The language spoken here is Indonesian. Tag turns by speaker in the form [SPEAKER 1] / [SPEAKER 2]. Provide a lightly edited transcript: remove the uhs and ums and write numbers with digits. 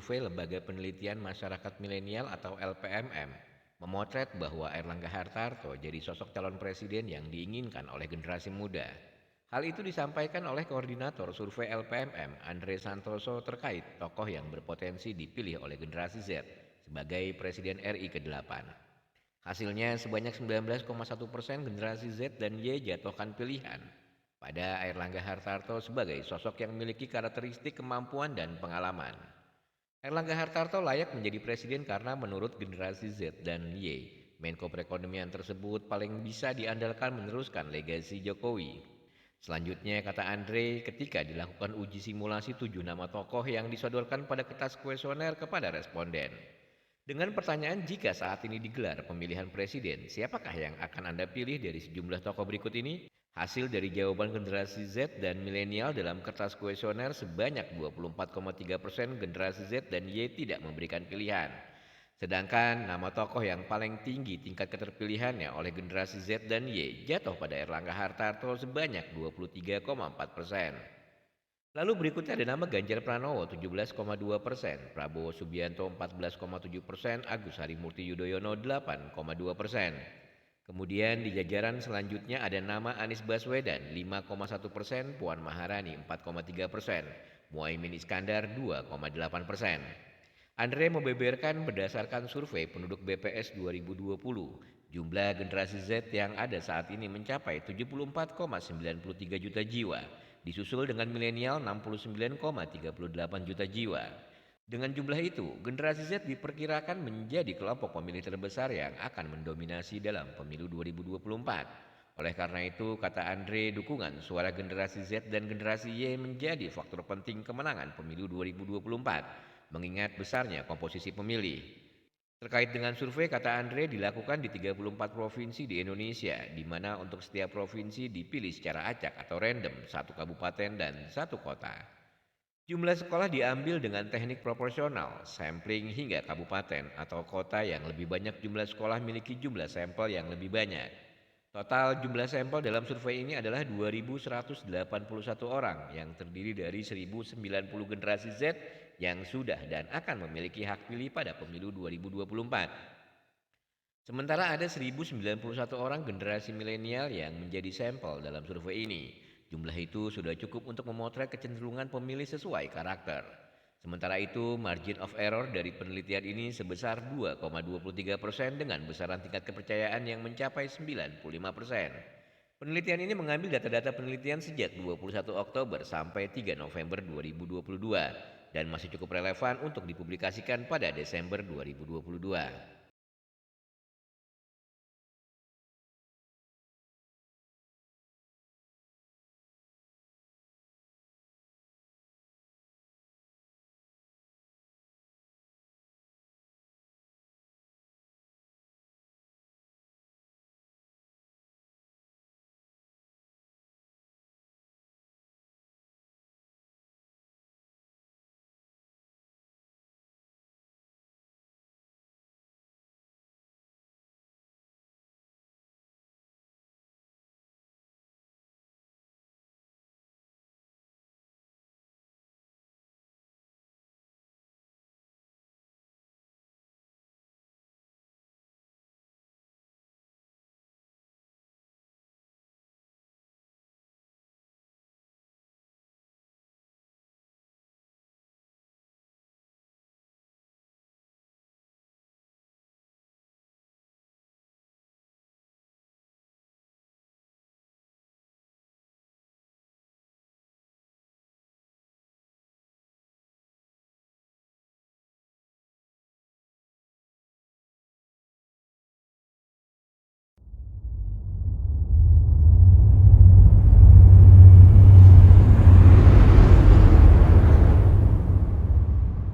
[SPEAKER 1] survei Lembaga Penelitian Masyarakat Milenial atau LPMM memotret bahwa Erlangga Hartarto jadi sosok calon presiden yang diinginkan oleh generasi muda. Hal itu disampaikan oleh koordinator survei LPMM, Andre Santoso, terkait tokoh yang berpotensi dipilih oleh generasi Z sebagai Presiden RI ke-8. Hasilnya sebanyak 19,1% generasi Z dan Y jatuhkan pilihan pada Airlangga Hartarto sebagai sosok yang memiliki karakteristik kemampuan dan pengalaman. Erlangga Hartarto layak menjadi presiden karena menurut generasi Z dan Y, Menko Perekonomian tersebut paling bisa diandalkan meneruskan legasi Jokowi. Selanjutnya, kata Andre, ketika dilakukan uji simulasi 7 nama tokoh yang disodorkan pada kertas kuesioner kepada responden. Dengan pertanyaan jika saat ini digelar pemilihan presiden, siapakah yang akan Anda pilih dari sejumlah tokoh berikut ini? Hasil dari jawaban generasi Z dan milenial dalam kertas kuesioner sebanyak 24,3% generasi Z dan Y tidak memberikan pilihan. Sedangkan nama tokoh yang paling tinggi tingkat keterpilihannya oleh generasi Z dan Y jatuh pada Erlangga Hartarto sebanyak 23,4%. Lalu berikutnya ada nama Ganjar Pranowo 17,2%, Prabowo Subianto 14,7%, Agus Harimurti Yudhoyono 8,2%. Kemudian di jajaran selanjutnya ada nama Anies Baswedan 5,1%, Puan Maharani 4,3%, Muhaimin Iskandar 2,8%. Andre membeberkan berdasarkan survei penduduk BPS 2020, jumlah generasi Z yang ada saat ini mencapai 74,93 juta jiwa, disusul dengan milenial 69,38 juta jiwa. Dengan jumlah itu, generasi Z diperkirakan menjadi kelompok pemilih terbesar yang akan mendominasi dalam pemilu 2024. Oleh karena itu, kata Andre, dukungan suara generasi Z dan generasi Y menjadi faktor penting kemenangan pemilu 2024, mengingat besarnya komposisi pemilih. Terkait dengan survei, kata Andre, dilakukan di 34 provinsi di Indonesia, di mana untuk setiap provinsi dipilih secara acak atau random satu kabupaten dan satu kota. Jumlah sekolah diambil dengan teknik proporsional, sampling hingga kabupaten atau kota yang lebih banyak jumlah sekolah memiliki jumlah sampel yang lebih banyak. Total jumlah sampel dalam survei ini adalah 2.181 orang yang terdiri dari 1.090 generasi Z yang sudah dan akan memiliki hak pilih pada pemilu 2024. Sementara ada 1.091 orang generasi milenial yang menjadi sampel dalam survei ini. Jumlah itu sudah cukup untuk memotret kecenderungan pemilih sesuai karakter. Sementara itu, margin of error dari penelitian ini sebesar 2,23% dengan besaran tingkat kepercayaan yang mencapai 95%. Penelitian ini mengambil data-data penelitian sejak 21 Oktober sampai 3 November 2022 dan masih cukup relevan untuk dipublikasikan pada Desember 2022.